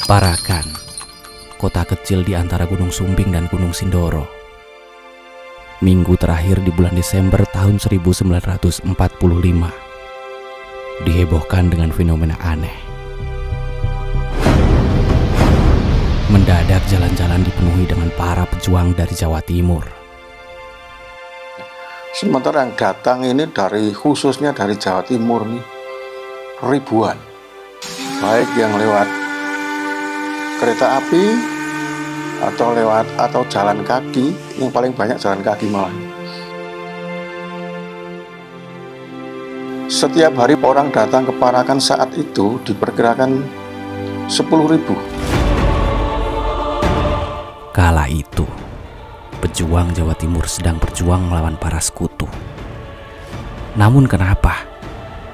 Parakan, kota kecil di antara Gunung Sumbing dan Gunung Sindoro. Minggu terakhir di bulan Desember tahun 1945 dihebohkan dengan fenomena aneh. Mendadak jalan-jalan dipenuhi dengan para pejuang dari Jawa Timur. Sementara yang datang ini khususnya dari Jawa Timur nih ribuan, baik yang lewat kereta api atau jalan kaki, yang paling banyak jalan kaki malah. Setiap hari orang datang ke Parakan saat itu diperkirakan 10.000. Kala itu, pejuang Jawa Timur sedang berjuang melawan para sekutu. Namun kenapa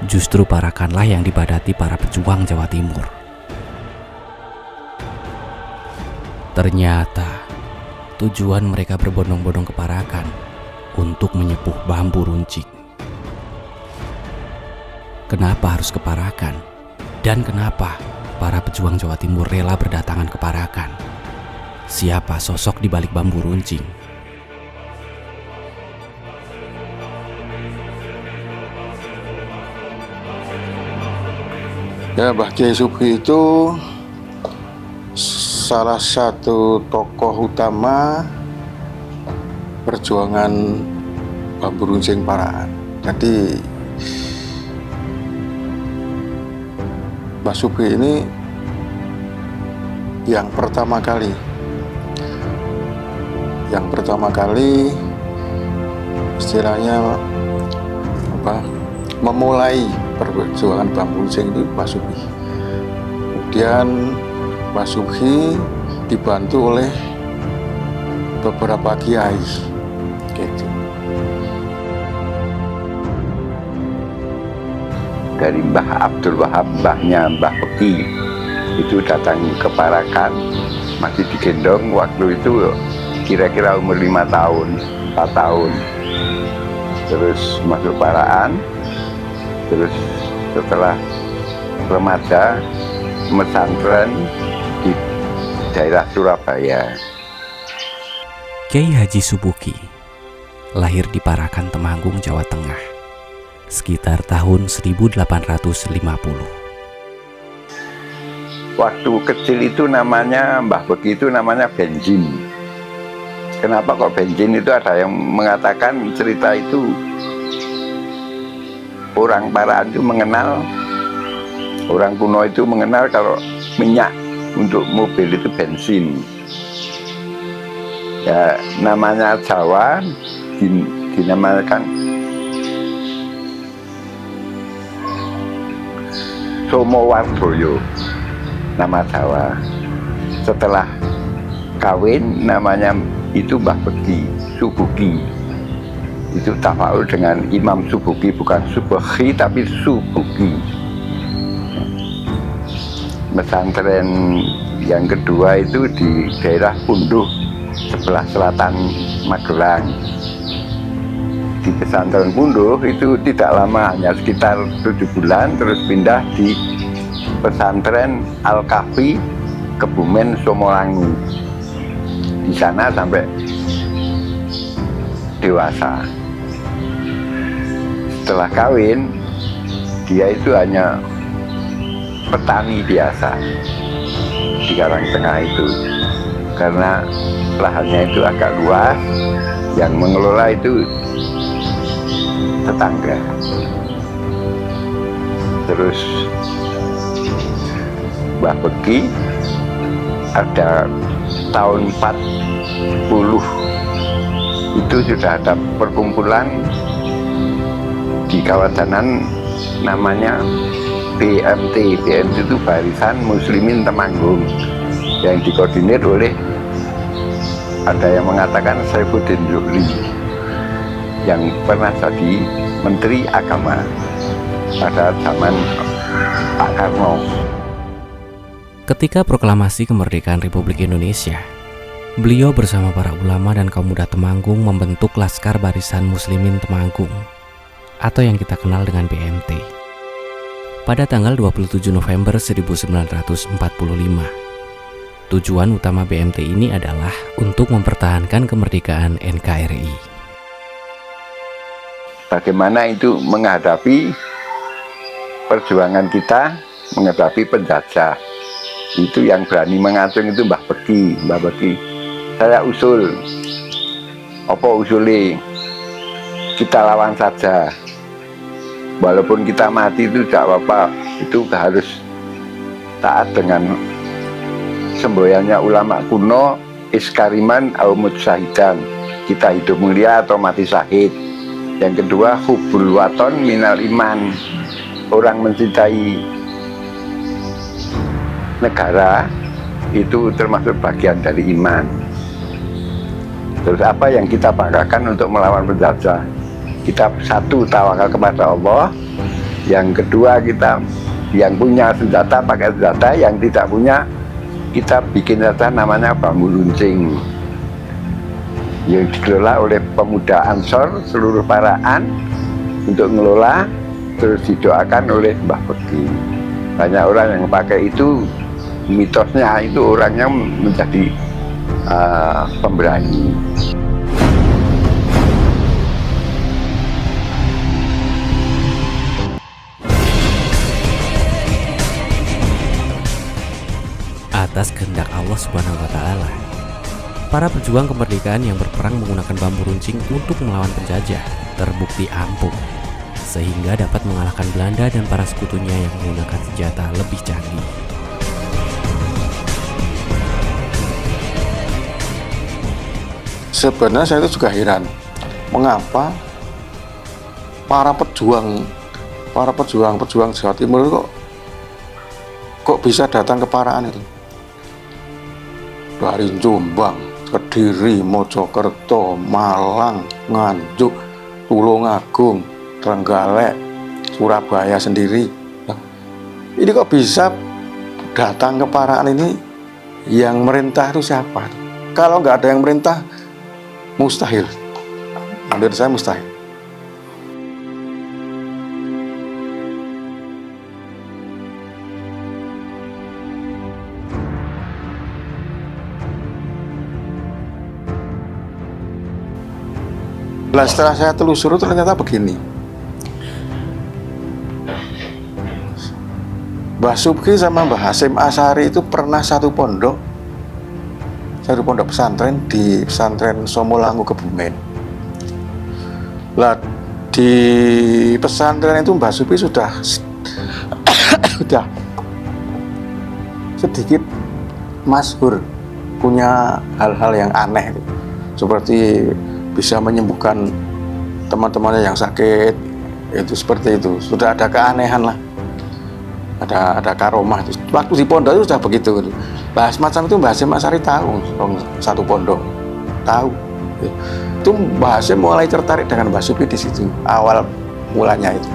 justru Parakanlah yang dibadati para pejuang Jawa Timur? Ternyata tujuan mereka berbondong-bondong ke Parakan untuk menyepuh bambu runcing. Kenapa harus ke Parakan? Dan kenapa para pejuang Jawa Timur rela berdatangan ke Parakan? Siapa sosok di balik bambu runcing? Ya, Mbah Kyai Sugih itu salah satu tokoh utama perjuangan bambu runcing Parakan. Jadi Mbah Sugih ini yang pertama kali istilahnya memulai perjuangan bambu runcing di Mbah Sugih. Kemudian Mbah Sugih dibantu oleh beberapa kiai gitu. Dari Mbah Abdul Wahab, mbahnya Mbah Beki, itu datang ke Parakan, masih digendong waktu itu kira-kira umur 5 tahun, 4 tahun. Terus masuk Parakan, terus setelah remaja pesantren di daerah Surabaya. Kyai Haji Subuki lahir di Parakan, Temanggung, Jawa Tengah, sekitar tahun 1850. Waktu kecil itu namanya Mbah Beki itu namanya Benjin. Kenapa kok Benjin? Itu ada yang mengatakan cerita itu orang Parakan itu mengenal, orang kuno itu mengenal kalau minyak untuk mobil itu bensin. Ya, namanya Jawa dinamakan Somowardoyo, nama Jawa. Setelah kawin namanya itu Mbah Beki, Subuki. Itu tafaul dengan Imam Subuki, bukan Subuki tapi Subuki. Pesantren yang kedua itu di daerah Punduh, sebelah selatan Magelang. Di pesantren Punduh itu tidak lama, hanya sekitar 7 bulan, terus pindah di pesantren Al-Kahfi Kebumen Somolangu. Di sana sampai dewasa. Setelah kawin, dia itu hanya petani biasa di Karangtengah itu, karena lahannya itu agak luas, yang mengelola itu tetangga. Terus Mbah Beki ada tahun 40 itu sudah ada perkumpulan di kawasanan namanya BMT. BMT itu Barisan Muslimin Temanggung, yang dikoordinir oleh, ada yang mengatakan Saifuddin Zuhri, yang pernah jadi Menteri Agama pada zaman Pak Karno. Ketika proklamasi kemerdekaan Republik Indonesia, beliau bersama para ulama dan kaum muda Temanggung membentuk Laskar Barisan Muslimin Temanggung, atau yang kita kenal dengan BMT. Pada tanggal 27 November 1945, Tujuan utama BMT ini adalah untuk mempertahankan kemerdekaan NKRI. Bagaimana itu menghadapi perjuangan kita, menghadapi penjajah. Itu yang berani mengacung itu Mbah Beki. Mbah Beki, saya usul, apa usulnya? Kita lawan saja. Walaupun kita mati itu tidak apa-apa. Itu harus taat dengan semboyannya ulama kuno, iskariman au mutsahidan, kita hidup mulia atau mati syahid. Yang kedua, hubbul waton minal iman, orang mencintai negara itu termasuk bagian dari iman. Terus apa yang kita banggakan untuk melawan penjajah? Kita satu, tawakal kepada Allah. Yang kedua, kita yang punya senjata pakai senjata, yang tidak punya kita bikin saja namanya bambu runcing yang dikelola oleh pemuda Ansor seluruh Paraan untuk ngelola, terus didoakan oleh Mbah Beki. Banyak orang yang pakai itu, mitosnya itu orangnya menjadi pemberani. Atas kehendak Allah Subhanahu wa Ta'ala, para pejuang kemerdekaan yang berperang menggunakan bambu runcing untuk melawan penjajah terbukti ampuh, sehingga dapat mengalahkan Belanda dan para sekutunya yang menggunakan senjata lebih canggih. Sebenarnya saya itu juga heran, mengapa para pejuang Jawa Timur kok bisa datang ke Paraan itu? Dari Jombang, Kediri, Mojokerto, Malang, Nganjuk, Tulungagung, Trenggalek, Surabaya sendiri. Nah, ini kok bisa datang ke Paraan ini? Yang merintah itu siapa? Kalau nggak ada yang merintah, mustahil. Menurut saya mustahil. Nah, setelah saya telusuri ternyata begini. Mbah Subki sama Mbah Hasyim Asy'ari itu pernah satu pondok pesantren di pesantren Somolangu Kebumen. Lah di pesantren itu Mbah Subki sudah sedikit masyhur, punya hal-hal yang aneh seperti bisa menyembuhkan teman-temannya yang sakit, itu seperti itu. Sudah ada keanehan lah, ada karomah. Waktu di pondok itu sudah begitu. Bahas macam itu Mbah Hasyim Asy'ari tahu, satu pondok tahu. Itu Mbah Hasyim mulai tertarik dengan Mbah Subki di situ, awal mulanya itu.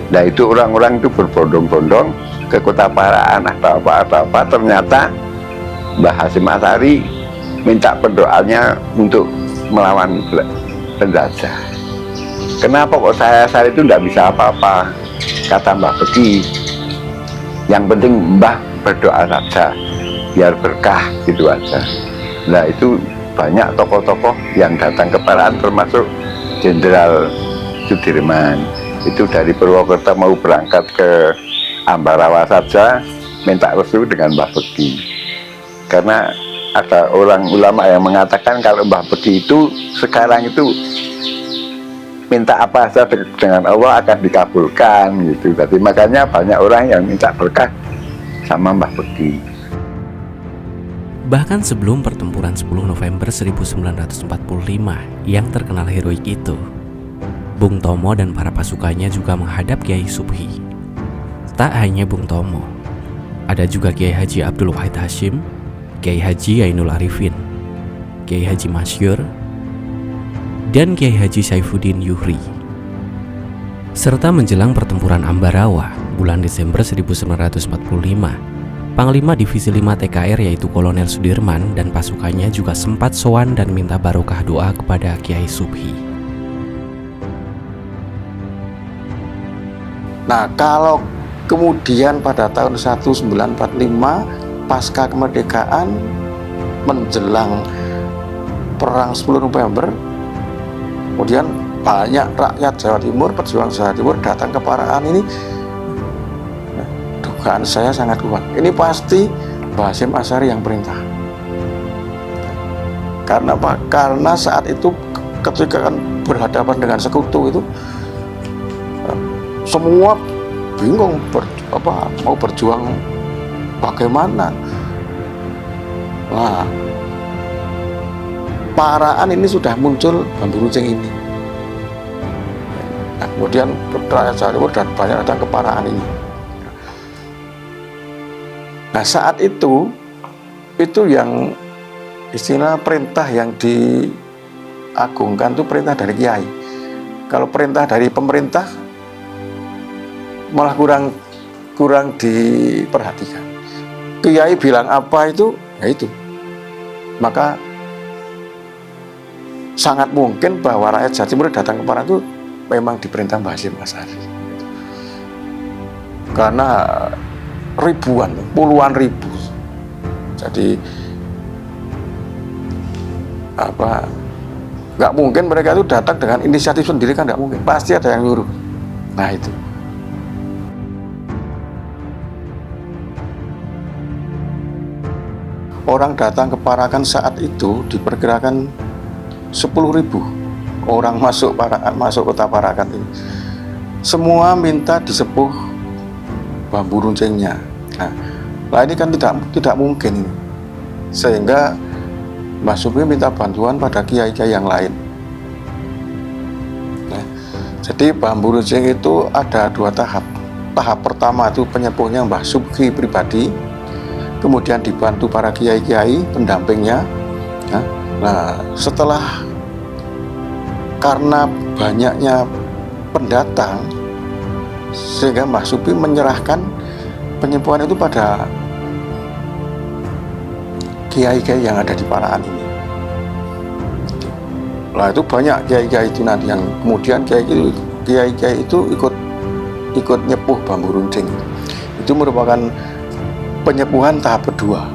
Nah itu orang-orang itu berbondong-bondong ke kota Paraan atau apa, ternyata Mbah Hasyim Asy'ari minta pendoanya untuk melawan penjajah. Kenapa kok saya itu tidak bisa apa-apa? Kata Mbah Beki, yang penting Mbah berdoa saja, biar berkah gitu aja. Nah itu banyak tokoh-tokoh yang datang ke Paraan, termasuk Jenderal Sudirman. Itu dari Purwokerto mau berangkat ke Ambarawa saja minta restu dengan Mbah Beki. Karena ada orang ulama yang mengatakan kalau Mbah Beki itu sekarang itu minta apa saja dengan Allah akan dikabulkan gitu. Jadi makanya banyak orang yang minta berkah sama Mbah Beki. Bahkan sebelum pertempuran 10 November 1945 yang terkenal heroik itu, Bung Tomo dan para pasukannya juga menghadap Kiai Subhi. Tak hanya Bung Tomo, ada juga Kiai Haji Abdul Wahid Hasyim, Kiai Haji Ainul Arifin, Kiai Haji Masyur, dan Kiai Haji Saifuddin Yuhri. Serta menjelang pertempuran Ambarawa bulan Desember 1945, Panglima Divisi 5 TKR yaitu Kolonel Sudirman dan pasukannya juga sempat sowan dan minta barokah doa kepada Kiai Subhi. Nah, kalau kemudian pada tahun 1945 pasca kemerdekaan menjelang perang 10 November, kemudian banyak rakyat Jawa Timur, pejuang Jawa Timur datang ke Parakan ini. Dugaan saya sangat kuat. Ini pasti Mbah Hasyim Asy'ari yang perintah. Karena apa? Karena saat itu ketika kan berhadapan dengan sekutu itu, semua bingung mau berjuang bagaimana. Nah, Parakan ini sudah muncul bambu runcing ini. Nah, kemudian rakyat Jawa Timur dan banyak datang ke Parakan ini. Nah, saat itu yang istilah perintah yang diagungkan itu perintah dari kiai. Kalau perintah dari pemerintah malah kurang diperhatikan. Kiai bilang apa itu, ya itu. Maka sangat mungkin bahwa rakyat Jawa Timur datang ke Parakan itu memang diperintah Mbah Hasyim Asy'ari. Karena ribuan, puluhan ribu. Jadi nggak mungkin mereka itu datang dengan inisiatif sendiri, kan nggak mungkin. Pasti ada yang nyuruh. Nah itu. Orang datang ke Parakan saat itu diperkirakan 10.000 orang masuk kota Parakan ini. Semua minta disepuh bambu runcingnya. Nah, ini kan tidak mungkin ini. Sehingga Mbah Supri minta bantuan pada kiai-kiai yang lain. Nah, jadi bambu runcing itu ada 2 tahap. Tahap pertama itu penyepuhnya Mbah Supri pribadi, kemudian dibantu para kiai-kiai pendampingnya. Nah, setelah karena banyaknya pendatang, sehingga Mbah Supri menyerahkan penyepuhan itu pada kiai-kiai yang ada di Parakan ini. Nah, itu banyak kiai-kiai itu nanti yang kemudian kiai-kiai itu ikut nyepuh bambu runcing. Itu merupakan penyepuhan tahap kedua.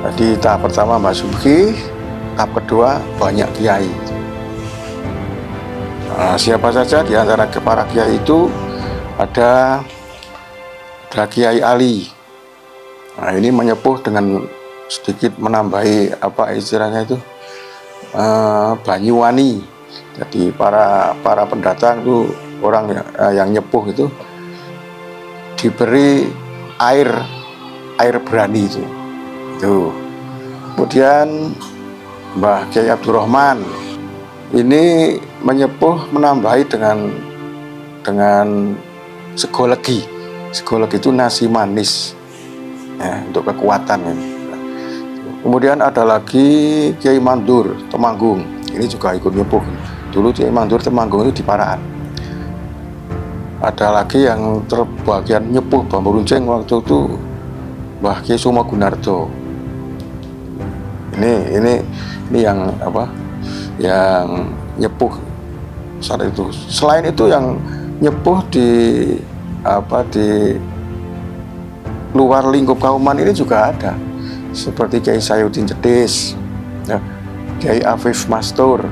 Jadi tahap pertama Mbah Supri, tahap kedua banyak kiai. Nah, siapa saja di antara para kiai itu ada Kiai Ali. Nah, ini menyepuh dengan sedikit menambahi istilahnya itu Banyuwani. Jadi para pendatang itu orang yang nyepuh itu diberi air berani itu. Kemudian Mbah Kyai Abdurrahman ini menyepuh menambahi dengan segolegi. Segolegi itu nasi manis ya, untuk kekuatan ya. Kemudian ada lagi Kiai Mandur Temanggung, ini juga ikut nyepuh. Dulu Kiai Mandur Temanggung itu di Parakan. Ada lagi yang terbagian nyepuh bambu runcing waktu itu Mbah Kyai Sumo Gunarto. Ini yang yang nyepuh saat itu. Selain itu yang nyepuh di luar lingkup Kauman ini juga ada, seperti Kiai Sayuddin Jedis, ya, Kiai Afif Mastur,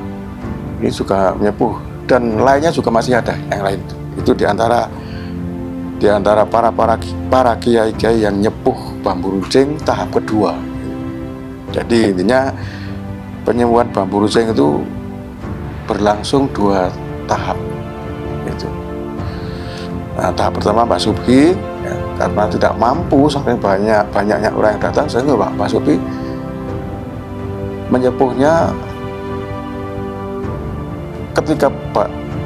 ini juga menyepuh, dan lainnya juga masih ada yang lain. Itu di antara para kiai-kiai yang nyepuh bambu runcing tahap kedua. Jadi intinya penyembuhan bambu runcing itu berlangsung 2 tahap. Gitu. Nah, tahap pertama Mbah Supri, ya, karena tidak mampu saking banyaknya orang yang datang, sehingga Mbah Supri menyepuhnya ketika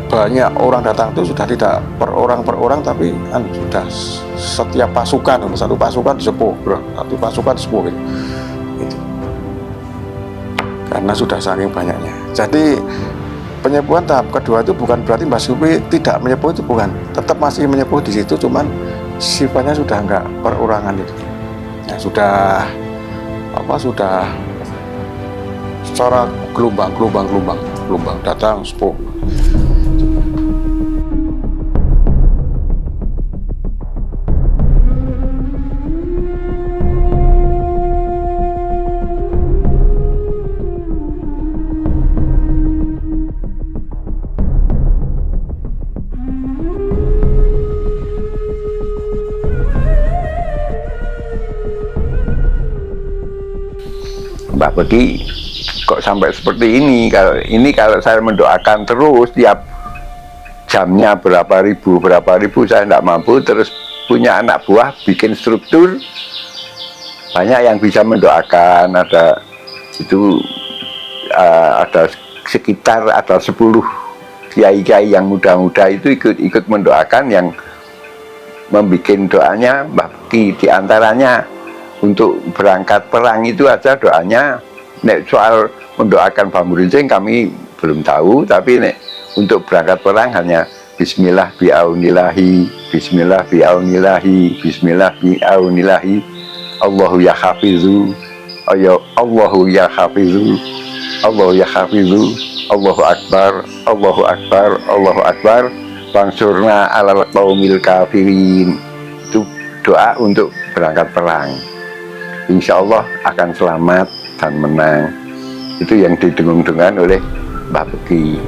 banyak orang datang itu sudah tidak per orang tapi sudah setiap pasukan, satu pasukan disepuh, satu pasukan disepuh gitu. Karena sudah saking banyaknya. Jadi penyepuhan tahap kedua itu bukan berarti Mbah Supri tidak menyepuh, itu bukan, tetap masih menyepuh di situ, cuman sifatnya sudah enggak perorangan itu. Ya, sudah secara gelombang datang sepuh. Mbah Beki kok sampai seperti ini. Kalau saya mendoakan terus tiap jamnya berapa ribu saya tidak mampu, terus punya anak buah bikin struktur, banyak yang bisa mendoakan. Ada sekitar 10 kiai-kiai yang muda-muda itu ikut mendoakan, yang membuat doanya Mbah Beki. Di antaranya untuk berangkat perang itu aja doanya. Nek soal mendoakan Bamurincing kami belum tahu, tapi nek untuk berangkat perang hanya Bismillah bi'aunillahi, Bismillah bi'aunillahi, Bismillah bi'aunillahi, Allahu ya hafizu, Allahu ya hafizu, Allahu ya hafizu, Allahu akbar, Allahu akbar, Allahu akbar, Fansurna alal qaumil kafirin. Itu doa untuk berangkat perang. Insya Allah akan selamat dan menang. Itu yang didengung-dengan oleh Mbah Beki.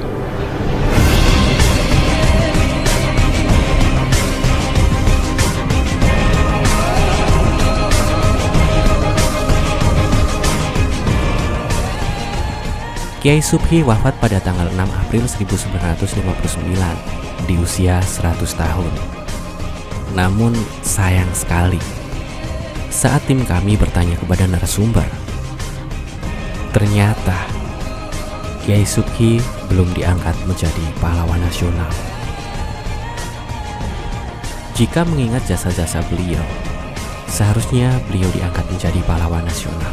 Kiai Subhi wafat pada tanggal 6 April 1959 di usia 100 tahun. Namun sayang sekali, saat tim kami bertanya kepada narasumber, ternyata Kiai Subhi belum diangkat menjadi pahlawan nasional. Jika mengingat jasa-jasa beliau, seharusnya beliau diangkat menjadi pahlawan nasional.